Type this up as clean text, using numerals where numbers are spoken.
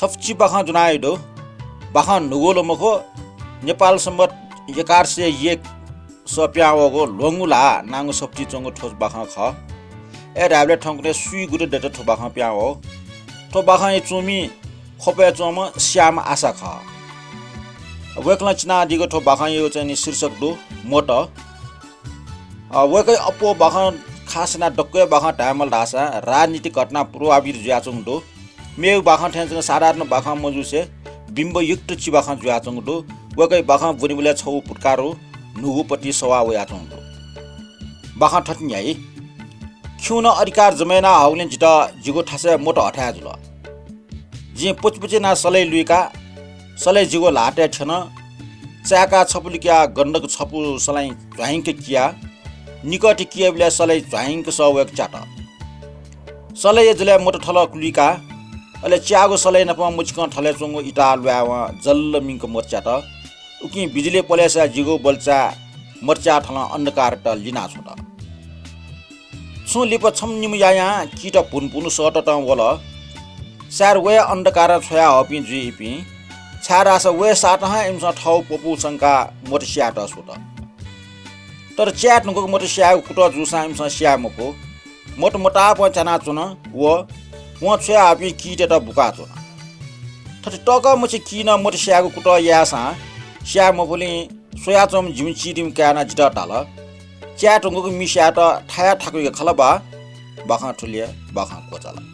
सफ्ची बाखा जुनाइडो बाखा नुगोलो मखो नेपाल सम्बत 1101 सप्यावगो लोंगुला नांगो सफ्ची चंगो ठोस बाखा ख ए राबले ठंगने सुई गुरे डेटा ठो बाखा प्याओ ठो बाखा ए चुमी खोपे चोम श्याम आशा ख वेकला चिना दिगो ठो बाखा यो चाहिँ शीर्षक दो मोट वेकै अपो बाखा खासना डक्के बाखा टाइमल रासा राजनीतिक घटना पूर्वाविर ज्याचुङ दो मेउ बाखा ठ्यान्सँग साधारण बाखा मजुसे बिम्ब युक्त ची बाखा ज्याचुङ दो वेकै बाखा बुनिबुले छौ पुटकारो नुगुपट्टि सवा वयाचुङ दो बाखा ठट्न्याई खिउन अधिकार जमेना हाउले जिता जिगो ठासे मोटो हठाया जुल जे पुचपुचे ना सलै लुइका सलै जिगो लाटे छन चाका छपुलिका गण्डक छपु सलाई झ्वाइङके किया निकटी किएबले सलै झ्वाइङके सवेक चाट सलै जले मोटो ठल कुलिका अले च्यागो सलै नपा मुचक ठले चंगो इटा लुवा जल्ल मिङको मोर्चा त उकि बिजुली पलेसा जिगो बल्चा मर्चा ठल अन्धकार त लिना छोट छु लिप छम निमुया किट पुनपुन सट त वल सार वे अन्धकार छोया हपि जुइपि छारास वे साट ह एमस ठौ पपु संका मोटसिया त सोत तर च्याट नको मोटसिया कुट जुसा एमस स्या मको मोट मोटा पचना चुन व छोया हपि किट त बुका चुन थट टक मछि किन मोटसियाको कुट यासा स्या मफुली सोया चम जिमची दिम काना जिटा टाल च्याट नको मिस्या त ठाया ठाकुके खलबा बाखा ठुलिया बाखा कोचाला